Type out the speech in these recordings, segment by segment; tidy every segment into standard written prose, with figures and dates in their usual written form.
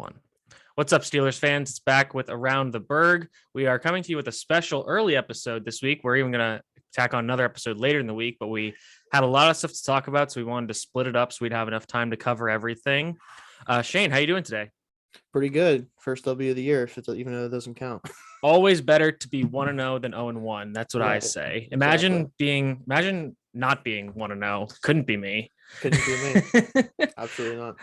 One. What's up, Steelers fans? It's back with Around the Burgh. We are coming to you with a special early episode this week. We're even going to tack on another episode later in the week, but we had a lot of stuff to talk about, so we wanted to split it up so we'd have enough time to cover everything. Shane, how you doing today? Pretty good. First W of the year, even though it doesn't count. Always better to be 1-0 than 0-1. That's what I say. Imagine not being 1-0. Couldn't be me. Couldn't be me. Absolutely not.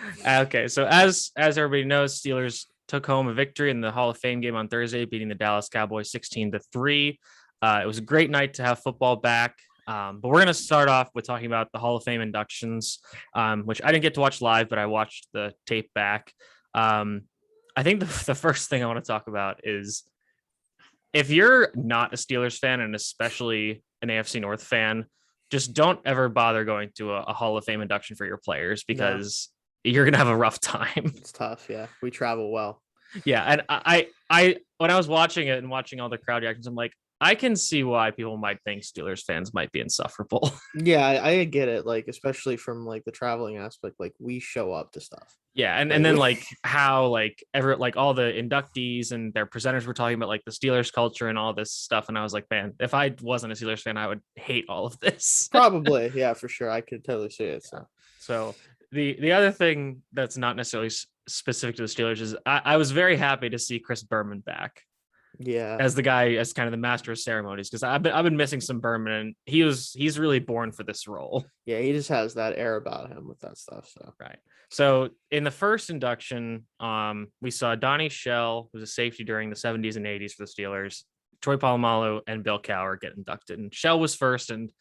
Okay, so as everybody knows, Steelers took home a victory in the Hall of Fame game on Thursday, beating the Dallas Cowboys 16-3. It was a great night to have football back. But we're going to start off with talking about the Hall of Fame inductions, which I didn't get to watch live, but I watched the tape back. I think the first thing I want to talk about is if you're not a Steelers fan, and especially an AFC North fan, just don't ever bother going to a Hall of Fame induction for your players because you're going to have a rough time. It's tough. Yeah. We travel well. Yeah. And I when I was watching it and watching all the crowd reactions, I'm like, I can see why people might think Steelers fans might be insufferable. Yeah, I get it. Like, especially from like the traveling aspect, like we show up to stuff. Yeah, and then like how like all the inductees and their presenters were talking about like the Steelers culture and all this stuff, and I was like, man, if I wasn't a Steelers fan, I would hate all of this. Probably, yeah, for sure. I could totally see it. So the other thing that's not necessarily specific to the Steelers is I was very happy to see Chris Berman back. Yeah, as kind of the master of ceremonies, because I've been missing some Berman, and he's really born for this role. Yeah, he just has that air about him with that stuff. So right. So in the first induction, we saw Donnie Shell, who was a safety during the 70s and 80s for the Steelers, Troy Polamalu, and Bill Cowher get inducted. And Shell was first, and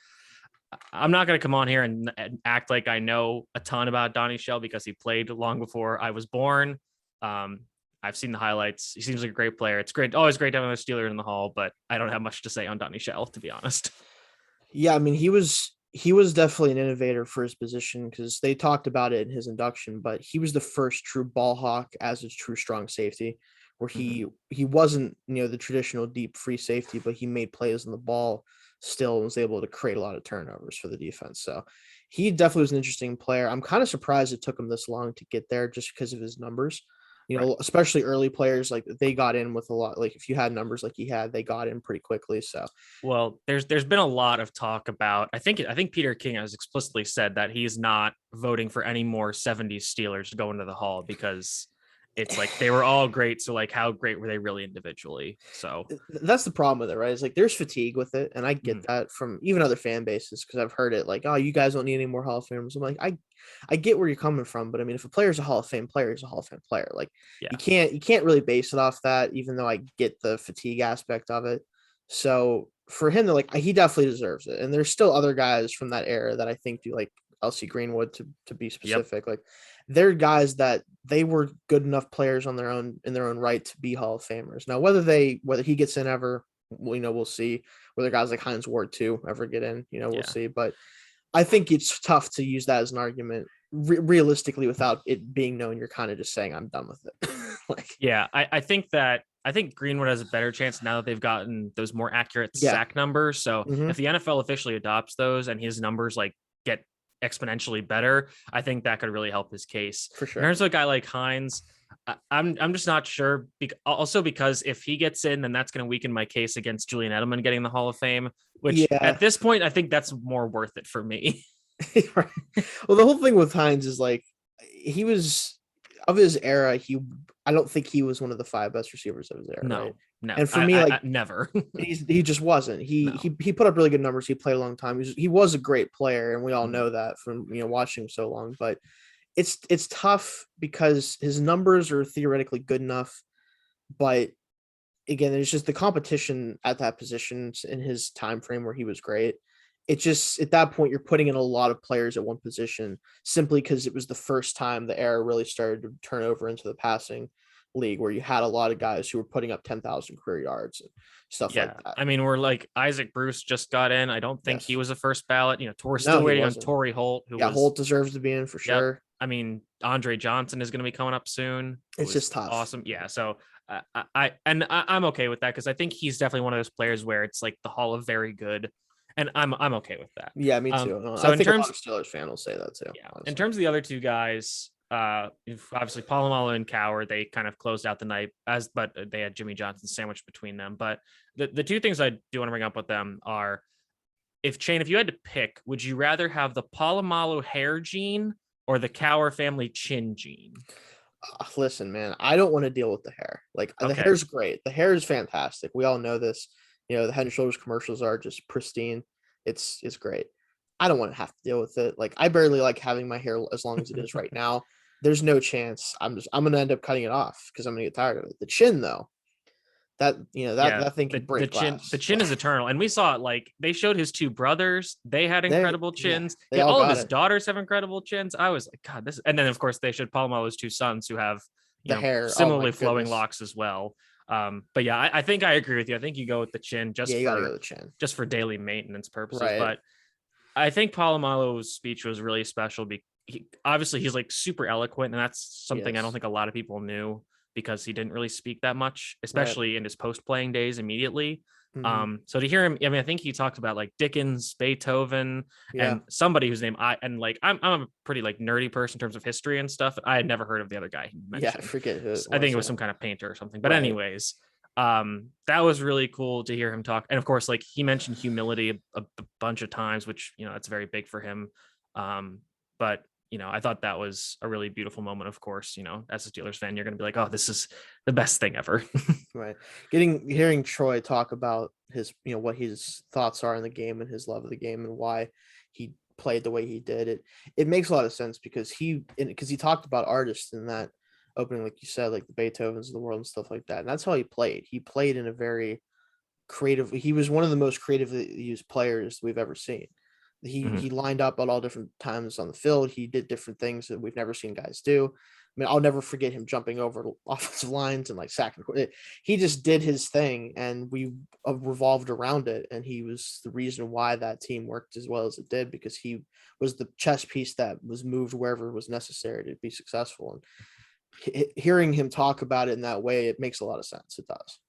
I'm not going to come on here and act like I know a ton about Donnie Shell because he played long before I was born. I've seen the highlights. He seems like a great player. It's great. Always great to have a Steeler in the Hall, but I don't have much to say on Donnie Shell, to be honest. Yeah, I mean, he was definitely an innovator for his position because they talked about it in his induction, but he was the first true ball hawk as a true strong safety, where he wasn't, the traditional deep free safety, but he made plays on the ball still and was able to create a lot of turnovers for the defense. So he definitely was an interesting player. I'm kind of surprised it took him this long to get there just because of his numbers. Right. Especially early players, like they got in with a lot. Like if you had numbers like he had, they got in pretty quickly. So, well, there's been a lot of talk about. I think Peter King has explicitly said that he's not voting for any more 70s Steelers to go into the Hall because it's like they were all great. So like, how great were they really individually? So that's the problem with it, right? It's like there's fatigue with it, and I get that from even other fan bases because I've heard it like, oh, you guys don't need any more Hall of Famers. I'm like, I get where you're coming from, but I mean, if a player's a Hall of Fame player, he's a Hall of Fame player. Like you can't really base it off that, even though I get the fatigue aspect of it. So for him, like he definitely deserves it. And there's still other guys from that era that I think do, like LC Greenwood to be specific. Like they're guys that they were good enough players in their own right to be Hall of Famers. Now, whether he gets in ever, we'll see. Whether guys like Hines Ward too ever get in, we'll see. But I think it's tough to use that as an argument realistically without it being known you're kind of just saying I'm done with it. I think Greenwood has a better chance now that they've gotten those more accurate sack numbers. So if the NFL officially adopts those and his numbers like get exponentially better, I think that could really help his case. For sure. In terms of a guy like Hines, I'm just not sure. Also, because if he gets in, then that's going to weaken my case against Julian Edelman getting the Hall of Fame, which at this point, I think that's more worth it for me. Right. Well, the whole thing with Hines is like he was of his era. I don't think he was one of the 5 best receivers of his era. No, right? No. And for me, never. he just wasn't. He put up really good numbers. He played a long time. He was a great player, and we all know that from watching him so long. But it's tough because his numbers are theoretically good enough, but again, there's just the competition at that position in his time frame where he was great. It just at that point you're putting in a lot of players at one position simply because it was the first time the era really started to turn over into the passing league where you had a lot of guys who were putting up 10,000 career yards and stuff like that. I mean, we're like Isaac Bruce just got in. I don't think he was a first ballot. We're still waiting on Torrey Holt. Holt deserves to be in for sure. I mean, Andre Johnson is going to be coming up soon. It's just tough. Awesome. Yeah. So I'm okay with that because I think he's definitely one of those players where it's like the Hall of Very Good. And I'm okay with that. Yeah, me too. So I think a lot of Steelers fan will say that too. Yeah. In terms of the other two guys, Obviously Polamalu and Cowher, they kind of closed out the night but they had Jimmy Johnson sandwiched between them. But the two things I do want to bring up with them are, if you had to pick, would you rather have the Polamalu hair gene or the Cowher family chin gene? Listen, man, I don't want to deal with the hair. Like the Okay. hair's great. The hair is fantastic. We all know this. The Head and Shoulders commercials are just pristine. It's great. I don't want to have to deal with it. Like I barely like having my hair as long as it is right now. There's no chance. I'm gonna end up cutting it off because I'm gonna get tired of it. The chin though, that thing can break glass. The chin is eternal. And we saw it, like they showed his two brothers. They had incredible chins. They all all of got his it. daughters have incredible chins. I was like, God, this. And then of course they showed Palomalu's two sons who have The hair, oh my similarly flowing goodness. locks as well. But yeah, I think I agree with you. I think you go with the chin Yeah, you gotta go with the chin. just for daily maintenance purposes. Right. But I think Palomalu's speech was really special because obviously he's like super eloquent, and that's something I don't Yes. think a lot of people knew because he didn't really speak that much, especially in his post-playing days immediately. Mhm. So to hear him, I mean, I think he talked about like Dickens, Beethoven, Yeah. and somebody whose name I'm a pretty like nerdy person in terms of history and stuff. I had never heard of the other guy he Yeah, I mentioned. forget who it I think it was yeah. some kind of painter or something. But Right. anyways, that was really cool to hear him talk. And of course, like he mentioned humility a bunch of times, which that's very big for him. But I thought that was a really beautiful moment. Of course, as a Steelers fan, you're going to be like, oh, this is the best thing ever. Right. Hearing Troy talk about his, what his thoughts are in the game and his love of the game and why he played the way he did, it makes a lot of sense because he talked about artists in that opening, like you said, like the Beethovens of the world and stuff like that. And that's how he played. He played in a very creative. He was one of the most creatively used players we've ever seen. He lined up at all different times on the field. He did different things that we've never seen guys do. I mean, I'll never forget him jumping over offensive lines and like sacking. He just did his thing, and we revolved around it. And he was the reason why that team worked as well as it did, because he was the chess piece that was moved wherever was necessary to be successful. And hearing him talk about it in that way, it makes a lot of sense. It does.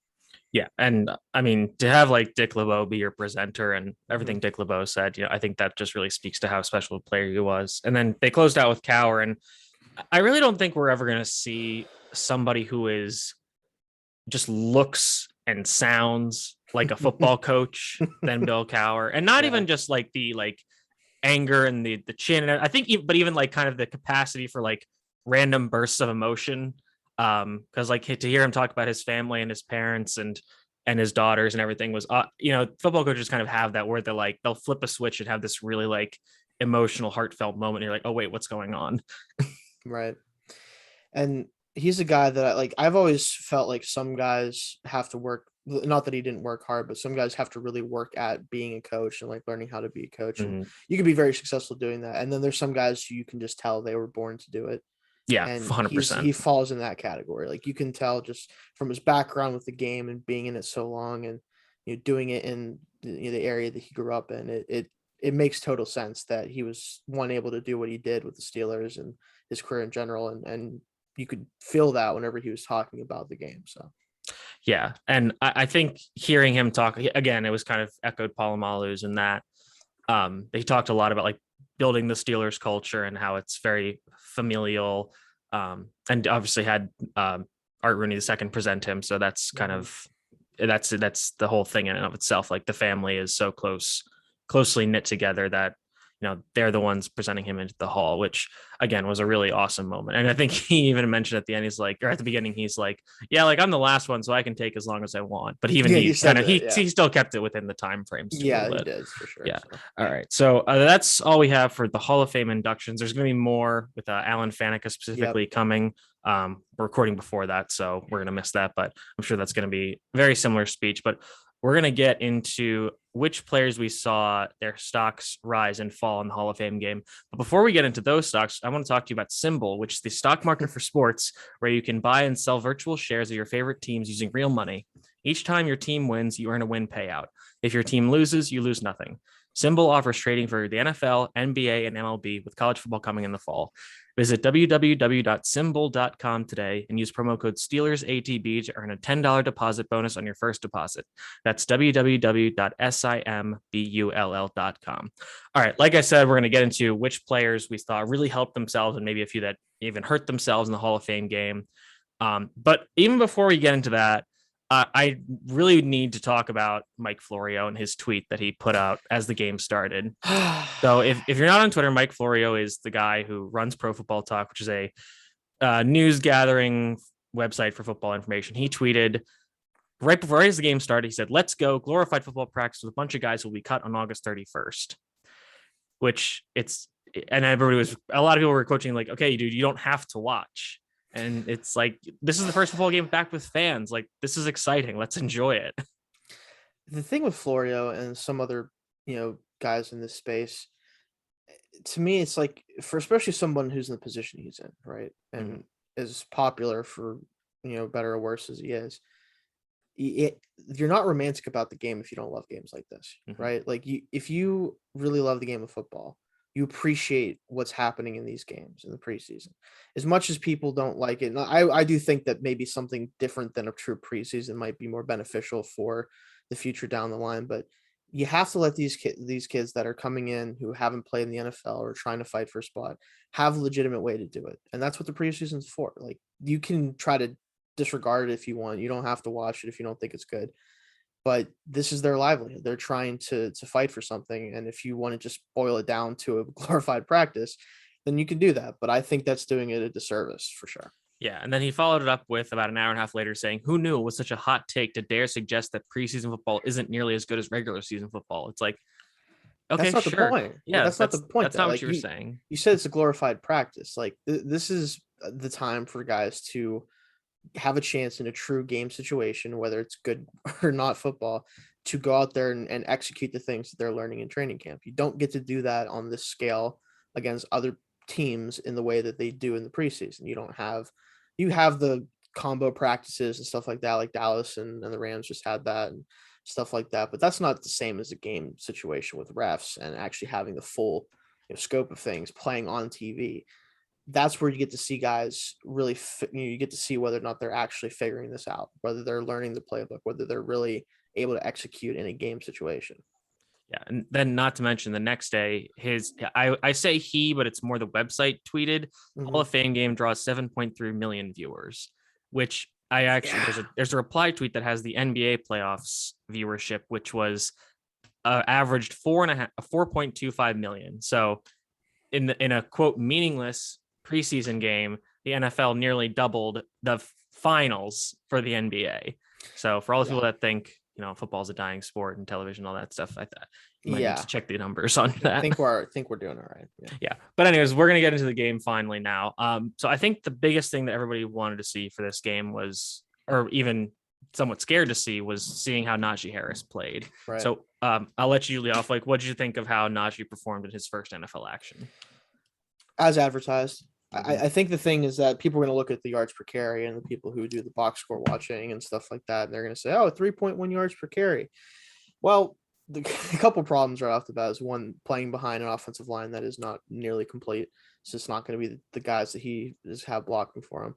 Yeah, and I mean, to have like Dick LeBeau be your presenter and everything Dick LeBeau said, I think that just really speaks to how special a player he was. And then they closed out with Cowher, and I really don't think we're ever going to see somebody who is just looks and sounds like a football coach than Bill Cowher, and not even just like the anger and the chin. I think, but even like kind of the capacity for like random bursts of emotion. Because like to hear him talk about his family and his parents and his daughters and everything was, football coaches kind of have that where they'll flip a switch and have this really like emotional, heartfelt moment. And you're like, oh wait, what's going on? Right. And he's a guy that I've always felt like some guys have to work. Not that he didn't work hard, but some guys have to really work at being a coach and like learning how to be a coach. And you can be very successful doing that. And then there's some guys who you can just tell they were born to do it. Yeah, and 100%. He falls in that category. Like you can tell just from his background with the game and being in it so long, and doing it in the area that he grew up in. It makes total sense that he was able to do what he did with the Steelers and his career in general, and you could feel that whenever he was talking about the game. So. Yeah, and I think hearing him talk again, it was kind of echoed Palomalu's in that he talked a lot about like building the Steelers culture and how it's very familial, and obviously had Art Rooney II present him. So that's kind of that's the whole thing in and of itself. Like the family is so closely knit together that they're the ones presenting him into the hall, which again was a really awesome moment. And I think he even mentioned at the end, or at the beginning, he's like, yeah, like I'm the last one, so I can take as long as I want. But he still kept it within the time frames. Yeah, he did for sure. Yeah. So. All right. So that's all we have for the Hall of Fame inductions. There's going to be more with Alan Faneca specifically coming. We're recording before that, so we're going to miss that, but I'm sure that's going to be a very similar speech. But we're going to get into which players we saw their stocks rise and fall in the Hall of Fame game. But before we get into those stocks, I want to talk to you about Symbol, which is the stock market for sports, where you can buy and sell virtual shares of your favorite teams using real money. Each time your team wins, you earn a win payout. If your team loses, you lose nothing. Symbol offers trading for the NFL, NBA, and MLB, with college football coming in the fall. Visit www.symbol.com today and use promo code SteelersATB to earn a $10 deposit bonus on your first deposit. That's www.simbull.com. All right, like I said, we're going to get into which players we thought really helped themselves and maybe a few that even hurt themselves in the Hall of Fame game. But even before we get into that, I really need to talk about Mike Florio and his tweet that he put out as the game started. So if you're not on Twitter, Mike Florio is the guy who runs Pro Football Talk, which is a news gathering website for football information. He tweeted right before the game started, he said, "Let's go. Glorified football practice with a bunch of guys who will be cut on August 31st," which and a lot of people were coaching like, okay, dude, you don't have to watch. And it's like, this is the first football game back with fans. Like, this is exciting. Let's enjoy it. The thing with Florio and some other, guys in this space, to me, it's like, for especially someone who's in the position he's in, right? And as popular for, better or worse as he is, you're not romantic about the game if you don't love games like this, right? Like, if you really love the game of football, you appreciate what's happening in these games in the preseason. As much as people don't like it, and I do think that maybe something different than a true preseason might be more beneficial for the future down the line. But you have to let these kids that are coming in who haven't played in the NFL or trying to fight for a spot have a legitimate way to do it. And that's what the preseason's for. Like, you can try to disregard it if you want. You don't have to watch it if you don't think it's good. But this is their livelihood. They're trying to fight for something. And if you want to just boil it down to a glorified practice, then you can do that. But I think that's doing it a disservice for sure. Yeah. And then he followed it up with about an hour and a half later saying, "Who knew it was such a hot take to dare suggest that preseason football isn't nearly as good as regular season football?" It's like, okay, that's not sure. the point. Yeah, that's not the point. That's not what you were saying. You said it's a glorified practice. Like, this is the time for guys to have a chance in a true game situation, whether it's good or not football, to go out there and execute the things that they're learning in training camp. You don't get to do that on this scale against other teams in the way that they do in the preseason. You have the combo practices and stuff like that, like Dallas and the Rams just had that and stuff like that. But that's not the same as a game situation with refs and actually having the full scope of things playing on TV. That's where you get to see guys really, you get to see whether or not they're actually figuring this out, whether they're learning the playbook, whether they're really able to execute in a game situation. Yeah. And then not to mention the next day, I say he, but it's more the website tweeted, Hall of Fame game draws 7.3 million viewers, which there's a reply tweet that has the NBA playoffs viewership, which was averaged 4.25 million. So in a quote meaningless preseason game, the NFL nearly doubled the finals for the NBA. So for all the people that think, football's a dying sport and television, all that stuff, I thought you might need to check the numbers on that. I think we're doing all right. Yeah. But anyways, we're going to get into the game finally now. So I think the biggest thing that everybody wanted to see for this game was, or even somewhat scared to see, was seeing how Najee Harris played. Right. So I'll let you lead off. Like, what did you think of how Najee performed in his first NFL action? As advertised. I think the thing is that people are going to look at the yards per carry and the people who do the box score watching and stuff like that, and they're going to say, 3.1 yards per carry. Well, a couple problems right off the bat is, one, playing behind an offensive line that is not nearly complete. So it's not going to be the guys that he is have blocking for him.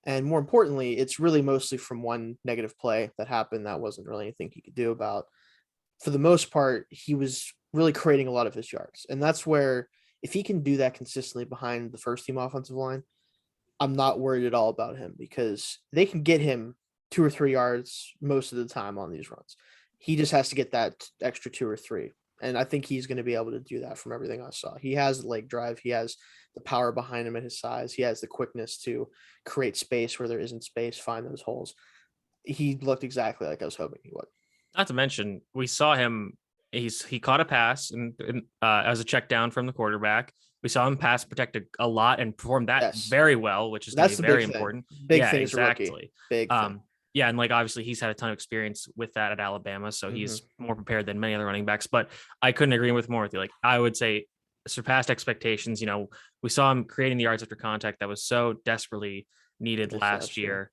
And more importantly, it's really mostly from one negative play that happened that wasn't really anything he could do about. For the most part, he was really creating a lot of his yards. And that's where, if he can do that consistently behind the first team offensive line, I'm not worried at all about him, because they can get him 2 or 3 yards most of the time on these runs. He just has to get that extra 2 or 3. And I think he's going to be able to do that from everything I saw. He has the leg drive. He has the power behind him at his size. He has the quickness to create space where there isn't space, find those holes. He looked exactly like I was hoping he would. Not to mention, we saw him. He caught a pass and as a check down from the quarterback. We saw him pass protect a lot and performed that very well, which is very important. Big thing, exactly. Big thing. Yeah, and like obviously he's had a ton of experience with that at Alabama, so he's more prepared than many other running backs. But I couldn't agree more with you. Like, I would say surpassed expectations. We saw him creating the yards after contact that was so desperately needed last year.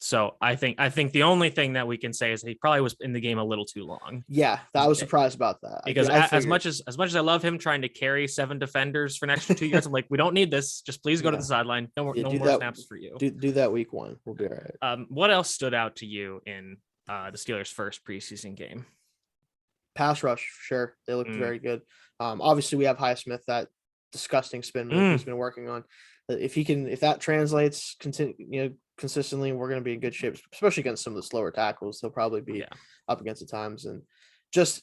So I think the only thing that we can say is he probably was in the game a little too long. Yeah, I was surprised about that Because as much as I love him trying to carry 7 defenders for an extra 2 years, I'm like, we don't need this. Just please go to the sideline. No more snaps for you. Do that week 1. We'll be all right. What else stood out to you in the Steelers' first preseason game? Pass rush, sure. They looked very good. Obviously, we have Highsmith, that disgusting spin move he's been working on. If that translates consistently, we're going to be in good shape, especially against some of the slower tackles. They'll probably be up against at times, and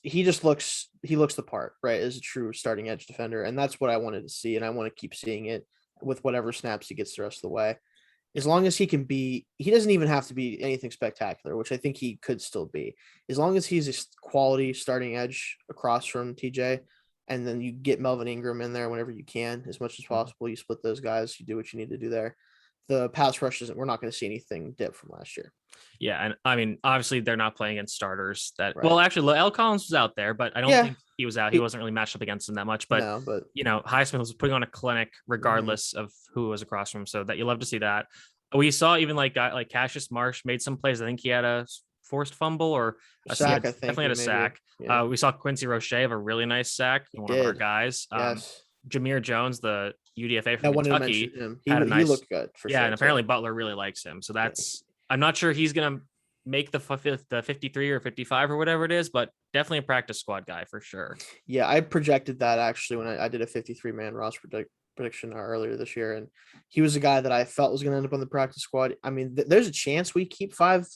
he looks the part, right, as a true starting edge defender, and that's what I wanted to see, and I want to keep seeing it with whatever snaps he gets the rest of the way. As long as he doesn't even have to be anything spectacular, which I think he could still be. As long as he's a quality starting edge across from TJ, and then you get Melvin Ingram in there whenever you can, as much as possible. You split those guys, you do what you need to do there. The pass rush we're not going to see anything dip from last year. Yeah, and I mean, obviously they're not playing against starters. Well, actually, L. Collins was out there, but I don't think he was out. He wasn't really matched up against them that much. But Highsmith was putting on a clinic regardless of who was across from him. So that you love to see that. We saw even like Cassius Marsh made some plays. I think he had a forced fumble or a sack. Definitely had a sack. Yeah. We saw Quincy Roche have a really nice sack. One of our guys. Yes. Jameer Jones, the UDFA from Kentucky, he looked good for sure. And apparently Butler really likes him. So that's I'm not sure he's gonna make the 53 or 55 or whatever it is, but definitely a practice squad guy for sure. Yeah, I projected that actually when I did a 53-man roster prediction earlier this year, and he was a guy that I felt was going to end up on the practice squad. I mean, there's a chance we keep 5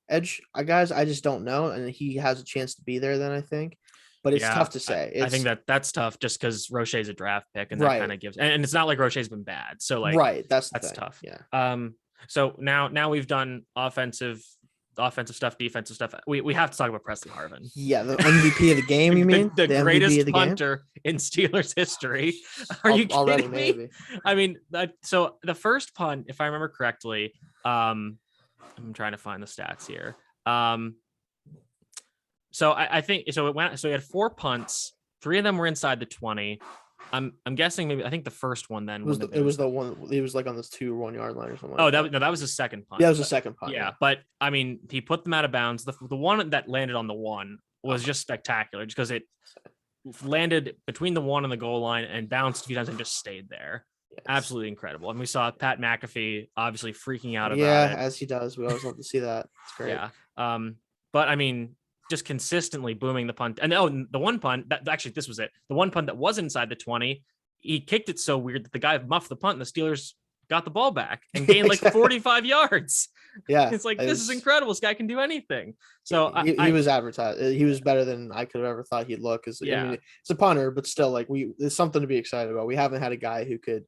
edge guys. I just don't know, and he has a chance to be there then, I think. But it's tough to say. I think that's tough just because Roche's a draft pick, and that kind of gives, and it's not like Roche's been bad. So like, that's tough. Yeah. So now we've done offensive stuff, defensive stuff. We have to talk about Preston Harvin. Yeah, the MVP of the game. You mean the greatest punter in Steelers history? Are you kidding already, me? Maybe. I mean, so the first punt, if I remember correctly, I'm trying to find the stats here. So I think so. It went. So he had 4 punts. 3 of them were inside the 20. I'm guessing maybe. I think the first one then was the one. He was like on this 2 1 yard line or something. Oh, that was the second punt. Yeah, that was the second punt. Yeah, but I mean, he put them out of bounds. The one that landed on the 1 was just spectacular, just because it landed between the 1 and the goal line and bounced a few times and just stayed there. Yes. Absolutely incredible. And we saw Pat McAfee obviously freaking out about it. Yeah, as he does. We always love to see that. It's great. Yeah. But I mean, just consistently booming the punt. And the one punt this was it. The one punt that was inside the 20, he kicked it so weird that the guy muffed the punt and the Steelers got the ball back and gained like 45 yards. Yeah. It's like, this is incredible. This guy can do anything. So he was advertised. He was better than I could have ever thought he'd look. I mean, it's a punter, but still, like, there's something to be excited about. We haven't had a guy who could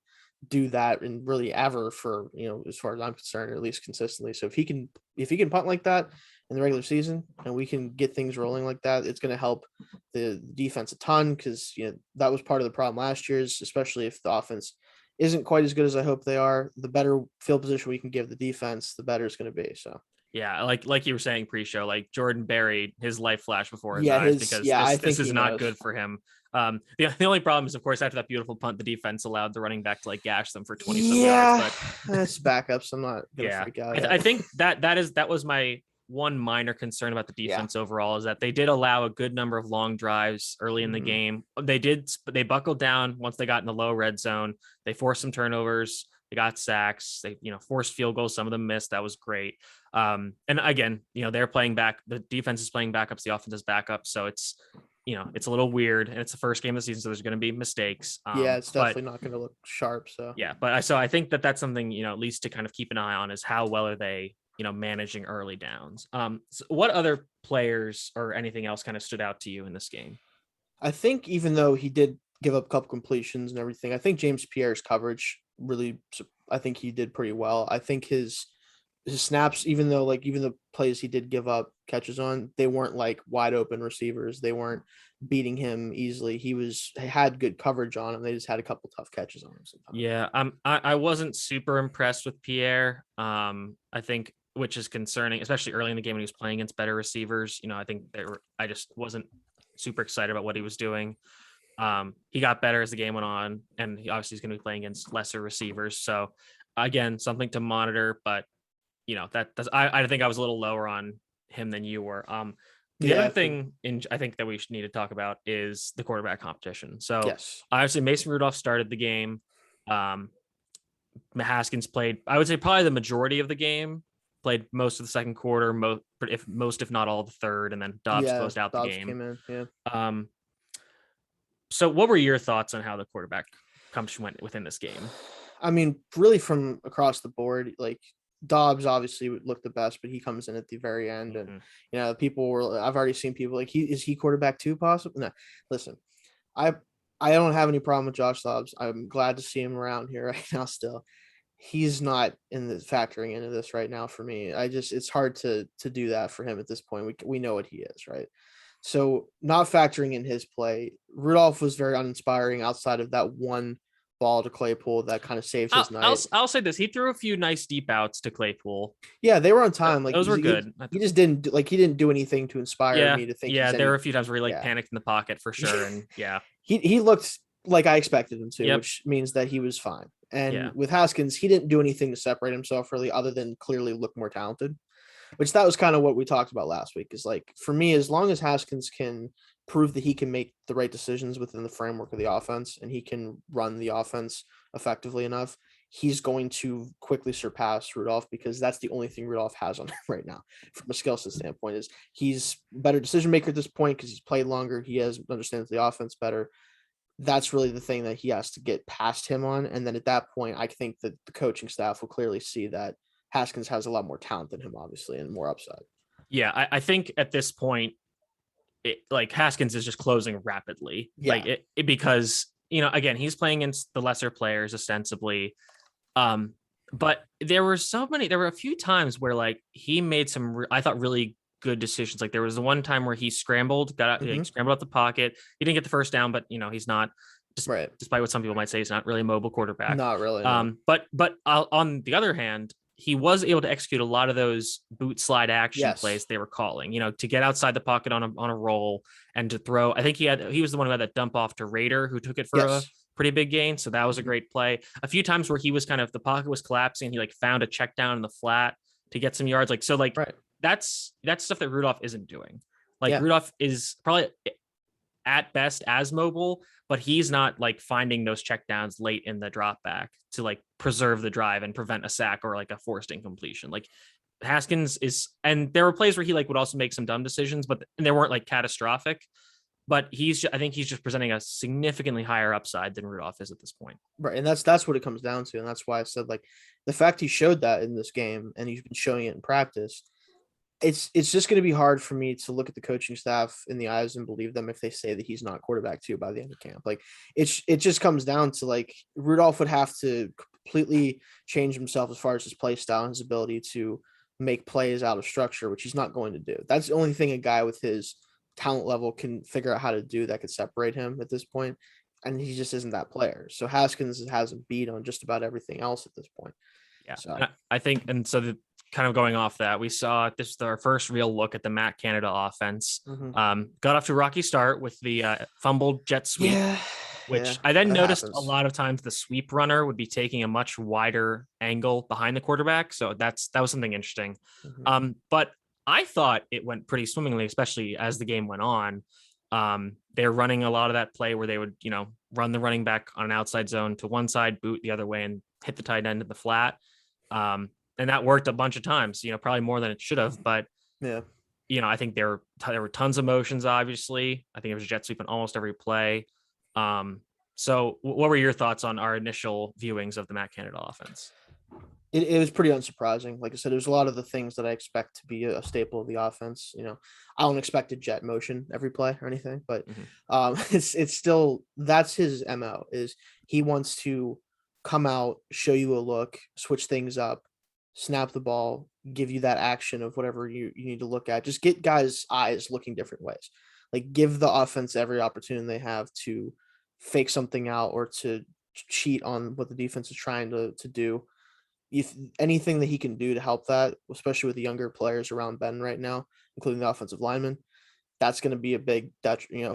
do that and really ever for, as far as I'm concerned, or at least consistently. So if he can punt like that in the regular season and we can get things rolling like that, it's going to help the defense a ton, because that was part of the problem last year's, especially if the offense isn't quite as good as I hope they are. The better field position we can give the defense, the better it's going to be. So yeah, like you were saying pre-show, like Jordan Berry, his life flashed before his eyes, because this is not good for him. The only problem is, of course, after that beautiful punt, the defense allowed the running back to like gash them for 20 yards. But that's backups. I'm not gonna freak out. I think that was my one minor concern about the defense overall, is that they did allow a good number of long drives early in the game. They buckled down once they got in the low red zone. They forced some turnovers. They got sacks. They, forced field goals. Some of them missed. That was great. And again, they're playing back. The defense is playing backups. The offense is backup. So it's a little weird, and it's the first game of the season, so there's going to be mistakes. It's definitely not going to look sharp. So yeah, but I think that's something, at least to kind of keep an eye on, is how well are they, managing early downs. So what other players or anything else kind of stood out to you in this game? I think even though he did give up a couple completions and everything, I think James Pierre's coverage really, I think he did pretty well. I think his snaps, even the plays he did give up catches on, they weren't like wide open receivers. They weren't beating him easily. He had good coverage on him. They just had a couple tough catches on him sometimes. Yeah. I wasn't super impressed with Pierre. I think, which is concerning, especially early in the game when he was playing against better receivers. I think I just wasn't super excited about what he was doing. He got better as the game went on, and he obviously is going to be playing against lesser receivers. So again, something to monitor, but I think I was a little lower on him than you were. The Yeah, other thing I think that we should need to talk about is the quarterback competition. So yes. obviously Mason Rudolph started the game. Haskins played, I would say probably the majority of the game, played most of the second quarter, if not all the third, and then Dobbs Yeah, closed out the Dobbs game. came in. Yeah. So what were your thoughts on how the quarterback competition went within this game? I mean, really from across the board, like Dobbs obviously would look the best, but he comes in at the very end, and people were. I've already seen people like, is he quarterback too? Possible? No. Listen, I I don't have any problem with Josh Dobbs. I'm glad to see him around here right now. Still, he's not in the factoring into this right now for me. It's hard to do that for him at this point. We know what he is, right? So not factoring in his play, Rudolph was very uninspiring outside of that one ball to Claypool that kind of saved his night. I'll say this: he threw a few nice deep outs to Claypool. Yeah, they were on time. Like those were good. He just didn't do anything to inspire me to think. Yeah, there were a few times where he panicked in the pocket for sure, and he looked like I expected him to, which means that he was fine. And with Haskins, he didn't do anything to separate himself really, other than clearly look more talented. Which that was kind of what we talked about last week. Is like, for me, as long as Haskins can prove that he can make the right decisions within the framework of the offense and he can run the offense effectively enough, he's going to quickly surpass Rudolph, because that's the only thing Rudolph has on him right now from a skill set standpoint. Is he's a better decision maker at this point because he's played longer. He understands the offense better. That's really the thing that he has to get past him on. And then at that point, I think that the coaching staff will clearly see that Haskins has a lot more talent than him, obviously, and more upside. Yeah, I think at this point, Haskins is just closing rapidly. Yeah. Because, again, he's playing against the lesser players ostensibly. But there were a few times where he made some, I thought, really good decisions. Like there was the one time where he scrambled, got out, scrambled out the pocket. He didn't get the first down, but he's not, despite what some people might say, he's not really a mobile quarterback. Not really. No. But on the other hand, he was able to execute a lot of those boot slide action plays they were calling, to get outside the pocket on a roll and to throw. I think he was the one who had that dump off to Raider, who took it for a pretty big gain. So that was a great play. A few times where he was the pocket was collapsing. He found a check down in the flat to get some yards. That's stuff that Rudolph isn't doing. Rudolph is probably at best as mobile, but he's not finding those checkdowns late in the drop back to preserve the drive and prevent a sack or a forced incompletion. Haskins is, and there were plays where he would also make some dumb decisions, but they weren't catastrophic. But I think he's just presenting a significantly higher upside than Rudolph is at this point. Right, and that's what it comes down to, and that's why I said the fact he showed that in this game and he's been showing it in practice. It's just going to be hard for me to look at the coaching staff in the eyes and believe them if they say that he's not quarterback 2 by the end of camp. It just comes down to Rudolph would have to completely change himself as far as his play style and his ability to make plays out of structure, which he's not going to do. That's the only thing a guy with his talent level can figure out how to do that could separate him at this point. And he just isn't that player. So Haskins has a beat on just about everything else at this point. Yeah. So I think, and so kind of going off that, we saw this is our first real look at the Matt Canada offense. Got off to a rocky start with the fumbled jet sweep, which I then noticed happens. A lot of times the sweep runner would be taking a much wider angle behind the quarterback. So that was something interesting. But I thought it went pretty swimmingly, especially as the game went on. They're running a lot of that play where they would, run the running back on an outside zone to one side, boot the other way, and hit the tight end in the flat. And that worked a bunch of times, probably more than it should have. But, I think there were tons of motions, obviously. I think it was jet sweep in almost every play. So what were your thoughts on our initial viewings of the Matt Canada offense? It was pretty unsurprising. Like I said, there's a lot of the things that I expect to be a staple of the offense. I don't expect a jet motion every play or anything, but it's still, that's his MO, is he wants to come out, show you a look, switch things up, snap the ball, give you that action of whatever you need to look at. Just get guys' eyes looking different ways. Give the offense every opportunity they have to fake something out or to cheat on what the defense is trying to do. If anything that he can do to help that, especially with the younger players around Ben right now, including the offensive lineman, that's going to be a big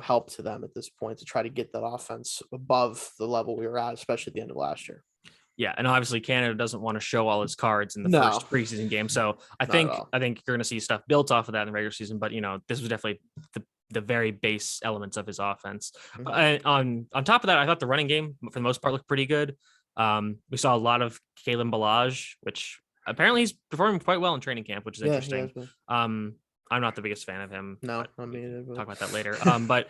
help to them at this point to try to get that offense above the level we were at, especially at the end of last year. Yeah, and obviously Canada doesn't want to show all his cards in the No, first preseason game. So I not at think all. you're going to see stuff built off of that in the regular season. But this was definitely the very base elements of his offense. Mhm. On top of that, I thought the running game for the most part looked pretty good. We saw a lot of Kalen Balaj, which apparently he's performing quite well in training camp, which is Yeah, he interesting. has been. I'm not the biggest fan of him. No, But I we can mean, talk about that later. But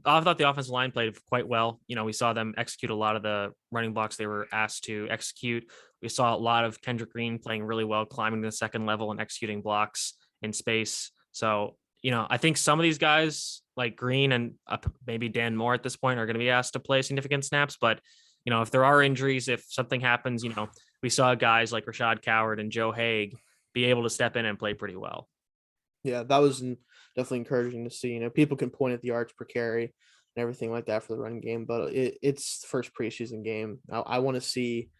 I thought the offensive line played quite well. We saw them execute a lot of the running blocks they were asked to execute. We saw a lot of Kendrick Green playing really well, climbing to the second level and executing blocks in space. So, I think some of these guys like Green and maybe Dan Moore at this point are going to be asked to play significant snaps. But, if there are injuries, if something happens, we saw guys like Rashad Coward and Joe Haig be able to step in and play pretty well. yeah, that was definitely encouraging to see. People can point at the yards per carry and everything like that for the run game, but it's the first preseason game. I want to see,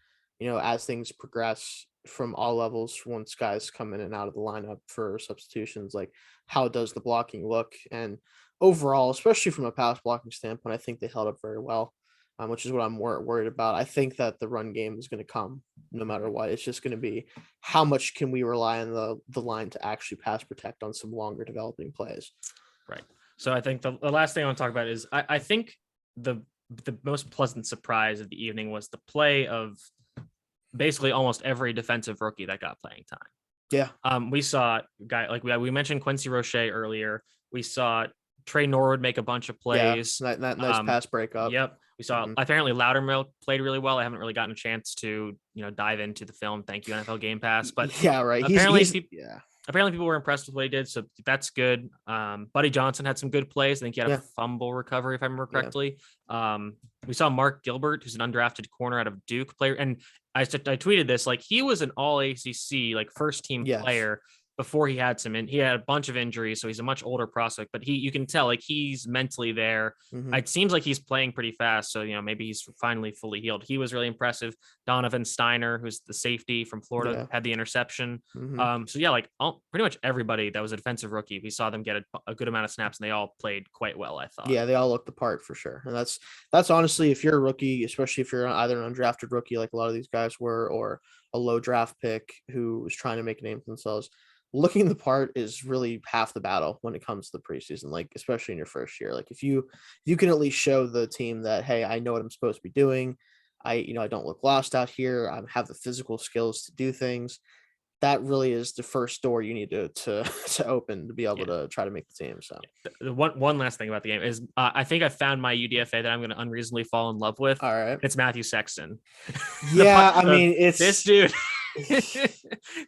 as things progress from all levels, once guys come in and out of the lineup for substitutions, like how does the blocking look? And overall, especially from a pass blocking standpoint, I think they held up very well, which is what I'm more worried about. I think that the run game is going to come no matter what. It's just going to be how much can we rely on the line to actually pass protect on some longer developing plays. Right. So I think the last thing I want to talk about is I think the most pleasant surprise of the evening was the play of basically almost every defensive rookie that got playing time. Yeah. We saw guy like we mentioned Quincy Roche earlier. We saw Trey Norwood make a bunch of plays. Yeah, that nice pass breakup. Yep. We saw apparently Loudermilk played really well. I haven't really gotten a chance to dive into the film. Thank you, NFL Game Pass. But yeah, right. Apparently, yeah. Apparently people were impressed with what he did, so that's good. Buddy Johnson had some good plays. I think he had a fumble recovery, if I remember correctly. We saw Mark Gilbert, who's an undrafted corner out of Duke player, and I tweeted this, like he was an all ACC like first team player before he had he had a bunch of injuries, so he's a much older prospect, but you can tell like he's mentally there. It seems like he's playing pretty fast, so maybe he's finally fully healed. He was really impressive. Donovan Steiner, who's the safety from Florida, had the interception. So yeah, like pretty much everybody that was a defensive rookie, we saw them get a good amount of snaps, and they all played quite well, I thought. Yeah, they all looked the part for sure. And that's honestly, if you're a rookie, especially if you're either an undrafted rookie like a lot of these guys were, or a low draft pick who was trying to make a name for themselves, looking the part is really half the battle when it comes to the preseason, like especially in your first year. Like if you can at least show the team that, hey, I know what I'm supposed to be doing. I don't look lost out here. I have the physical skills to do things. That really is the first door you need to open to be able to try to make the team. So the one last thing about the game is I think I found my UDFA that I'm going to unreasonably fall in love with. All right. It's Matthew Sexton. Yeah. I mean, it's this dude.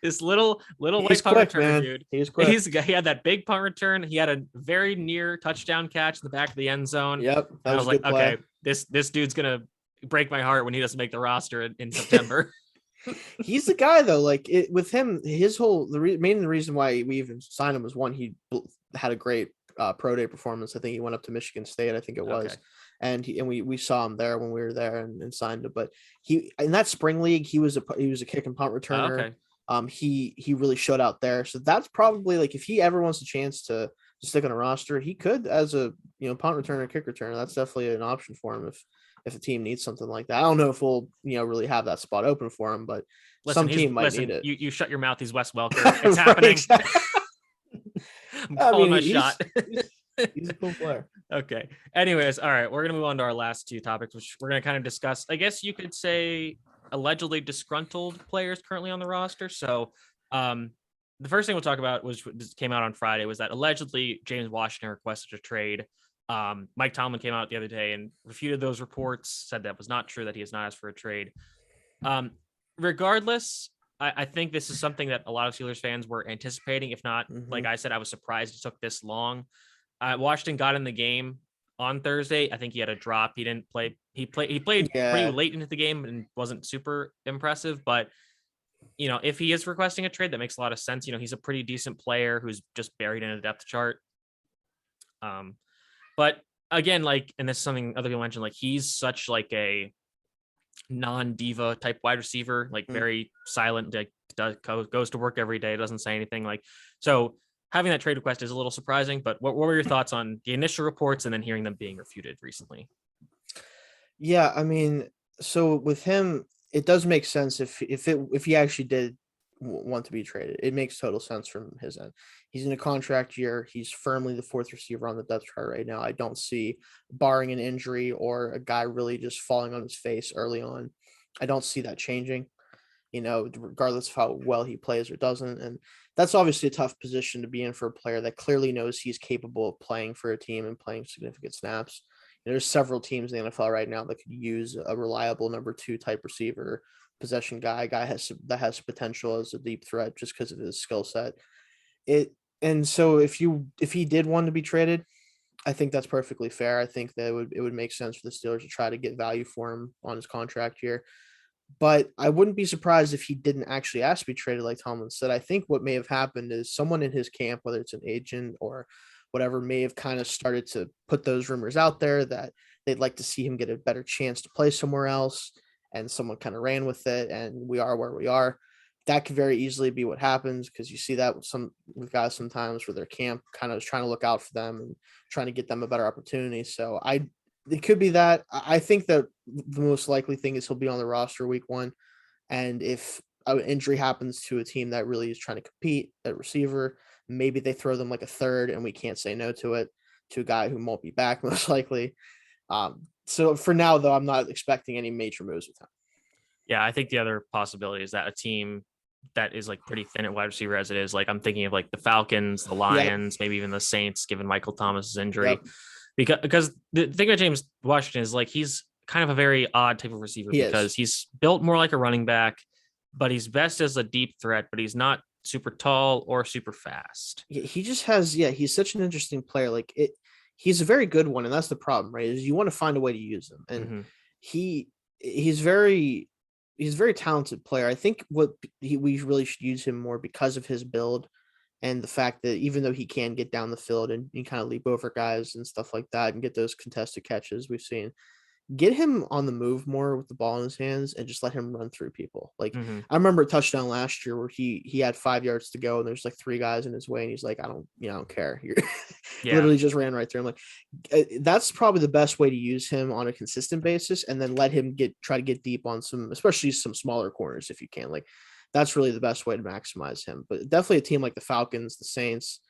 This little white punt returner dude. He's quick. He had that big punt return. He had a very near touchdown catch in the back of the end zone. Yep. I was like, okay, this dude's gonna break my heart when he doesn't make the roster in September. He's the guy though. Like with him, his whole main reason why we even signed him was one, he had a great pro day performance. I think he went up to Michigan State. I think it was. And we saw him there when we were there and signed him. But he in that spring league, he was a kick and punt returner. He really showed out there. So that's probably like if he ever wants a chance to stick on a roster, he could as a punt returner, kick returner. That's definitely an option for him if a team needs something like that. I don't know if we'll really have that spot open for him, but some team might need it. You shut your mouth. He's Wes Welker. It's happening. I'm calling my shot. He's a cool player. Okay. Anyways, all right. We're going to move on to our last two topics, which we're going to kind of discuss. I guess you could say allegedly disgruntled players currently on the roster. So the first thing we'll talk about came out on Friday was that allegedly James Washington requested a trade. Mike Tomlin came out the other day and refuted those reports, said that was not true, that he has not asked for a trade. Regardless, I think this is something that a lot of Steelers fans were anticipating. If not, like I said, I was surprised it took this long. Washington got in the game on Thursday. I think he had a drop. He didn't play. He played pretty late into the game and wasn't super impressive. But, if he is requesting a trade, that makes a lot of sense. He's a pretty decent player who's just buried in a depth chart. But again, and this is something other people mentioned, like he's such like a non-diva type wide receiver, like very silent, like goes to work every day, doesn't say anything. So having that trade request is a little surprising, but what were your thoughts on the initial reports and then hearing them being refuted recently? Yeah, I mean, so with him, it does make sense if he actually did want to be traded. It makes total sense from his end. He's in a contract year. He's firmly the fourth receiver on the depth chart right now. I don't see, barring an injury or a guy really just falling on his face early on, I don't see that changing, regardless of how well he plays or doesn't. And that's obviously a tough position to be in for a player that clearly knows he's capable of playing for a team and playing significant snaps. There's several teams in the NFL right now that could use a reliable number 2 type receiver, possession guy, that has potential as a deep threat just because of his skill set. And so if he did want to be traded, I think that's perfectly fair. I think that it would make sense for the Steelers to try to get value for him on his contract here. But I wouldn't be surprised if he didn't actually ask to be traded, like Tomlin said. I think what may have happened is someone in his camp, whether it's an agent or whatever, may have kind of started to put those rumors out there that they'd like to see him get a better chance to play somewhere else. And someone kind of ran with it, and we are where we are. That could very easily be what happens, because you see that with guys sometimes where their camp kind of is trying to look out for them and trying to get them a better opportunity. So it could be that. I think that the most likely thing is he'll be on the roster week 1. And if an injury happens to a team that really is trying to compete at receiver, maybe they throw them like a third and we can't say no to it, to a guy who won't be back most likely. So for now, though, I'm not expecting any major moves with him. Yeah, I think the other possibility is that a team that is like pretty thin at wide receiver as it is, like I'm thinking of like the Falcons, the Lions, maybe even the Saints, given Michael Thomas's injury. Because the thing about James Washington is like he's kind of a very odd type of receiver because he's built more like a running back, but he's best as a deep threat, but he's not super tall or super fast. He just has, he's such an interesting player. He's a very good one, and that's the problem, right? Is you want to find a way to use him, and he's very talented player. I think we really should use him more because of his build and the fact that even though he can get down the field and kind of leap over guys and stuff like that and get those contested catches we've seen, get him on the move more with the ball in his hands and just let him run through people. I remember a touchdown last year where he had 5 yards to go and there's like 3 guys in his way and he's like, I don't care. Literally just ran right through him. That's probably the best way to use him on a consistent basis, and then let him try to get deep on especially some smaller corners if you can. That's really the best way to maximize him. But definitely a team like the Falcons, the Saints.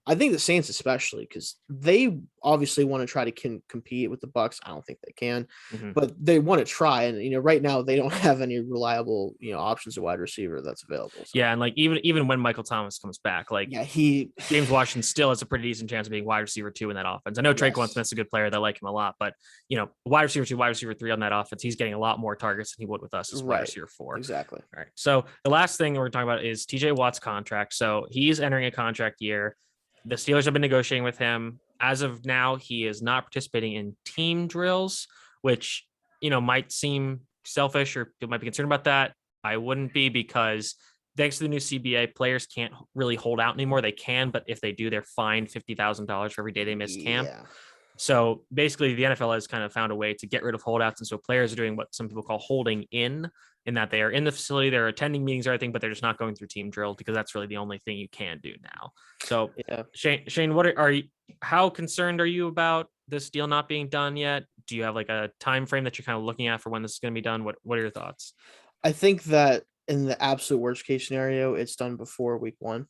I think the Saints especially, because they obviously want to try to compete with the Bucks. I don't think they can, but they want to try. And right now they don't have any reliable options at wide receiver that's available. So. Yeah, and even when Michael Thomas comes back, James Washington still has a pretty decent chance of being wide receiver 2 in that offense. I know Traquan Smith's a good player; they like him a lot, but wide receiver 2, wide receiver 3 on that offense, he's getting a lot more targets than he would with us as wide receiver 4. Exactly. All right. So the last thing we're talking about is TJ Watt's contract. So he's entering a contract year. The Steelers have been negotiating with him. As of now, he is not participating in team drills, which, might seem selfish or people might be concerned about that. I wouldn't be, because thanks to the new CBA, players can't really hold out anymore. They can, but if they do, they're fined $50,000 for every day they miss camp. So basically the NFL has kind of found a way to get rid of holdouts. And so players are doing what some people call holding in that they are in the facility, they're attending meetings or everything, but they're just not going through team drill, because that's really the only thing you can do now. So Shane, what are you, how concerned are you about this deal not being done yet? Do you have like a time frame that you're kind of looking at for when this is going to be done? What are your thoughts? I think that in the absolute worst case scenario, it's done before week 1.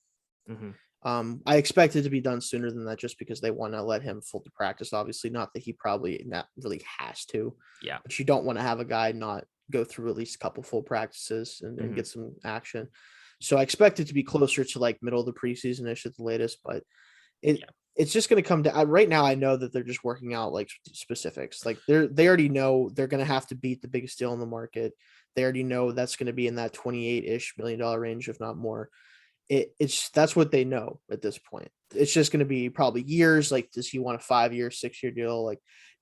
I expect it to be done sooner than that, just because they want to let him full to practice. Obviously, not that he probably not really has to. Yeah, but you don't want to have a guy not go through at least a couple full practices and get some action. So I expect it to be closer to middle of the preseason-ish at the latest. But it's just going to come to right now. I know that they're just working out specifics. They already know they're going to have to beat the biggest deal in the market. They already know that's going to be in that $28-ish million range, if not more. That's what they know at this point. It's just going to be probably years. Does he want a 5-year, 6-year deal?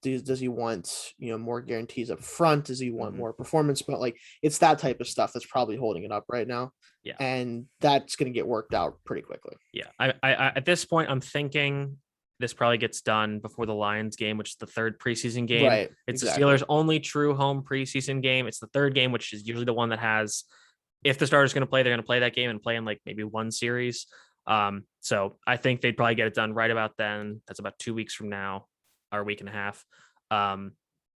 Does he want more guarantees up front? Does he want more performance? But it's that type of stuff that's probably holding it up right now. Yeah, and that's going to get worked out pretty quickly. Yeah, I at this point I'm thinking this probably gets done before the Lions game, which is the 3rd preseason game. Right, it's the Steelers' only true home preseason game. It's the 3rd game, which is usually the one that has, if the starter's going to play, they're going to play that game and play in maybe one series. So I think they'd probably get it done right about then. That's about 2 weeks from now, or a week and a half.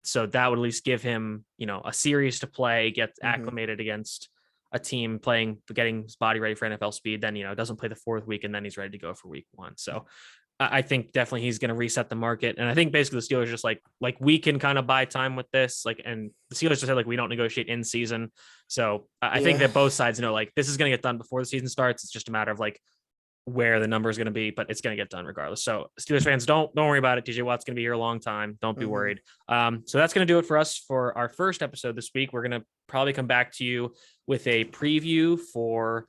So that would at least give him, a series to play, get acclimated against a team getting his body ready for NFL speed. Then, doesn't play the 4th week and then he's ready to go for week 1. So I think definitely he's going to reset the market. And I think basically the Steelers just like we can kind of buy time with this, and the Steelers just said we don't negotiate in season. So I think that both sides know this is going to get done before the season starts. It's just a matter of where the number is going to be, but it's going to get done regardless. So Steelers fans, don't worry about it. TJ Watt's going to be here a long time. Don't be worried. So that's going to do it for us for our first episode this week. We're going to probably come back to you with a preview for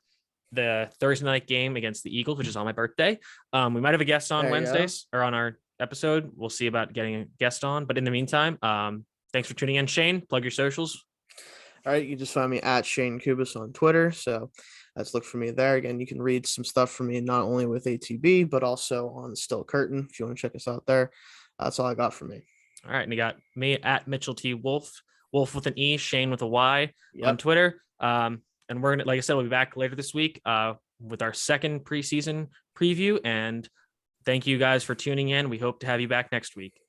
the Thursday night game against the Eagles, which is on my birthday. We might have a guest on Wednesdays or on our episode. We'll see about getting a guest on, but in the meantime, thanks for tuning in. Shane, plug your socials. All right. You just find me at Shane Kubis on Twitter. So let's look for me there. Again, you can read some stuff from me, not only with ATB, but also on Still Curtain. If you want to check us out there, that's all I got for me. All right. And you got me at Mitchell T. Wolf with an E, Shane with a Y on Twitter. And we're going to, like I said, we'll be back later this week with our second preseason preview. And thank you guys for tuning in. We hope to have you back next week.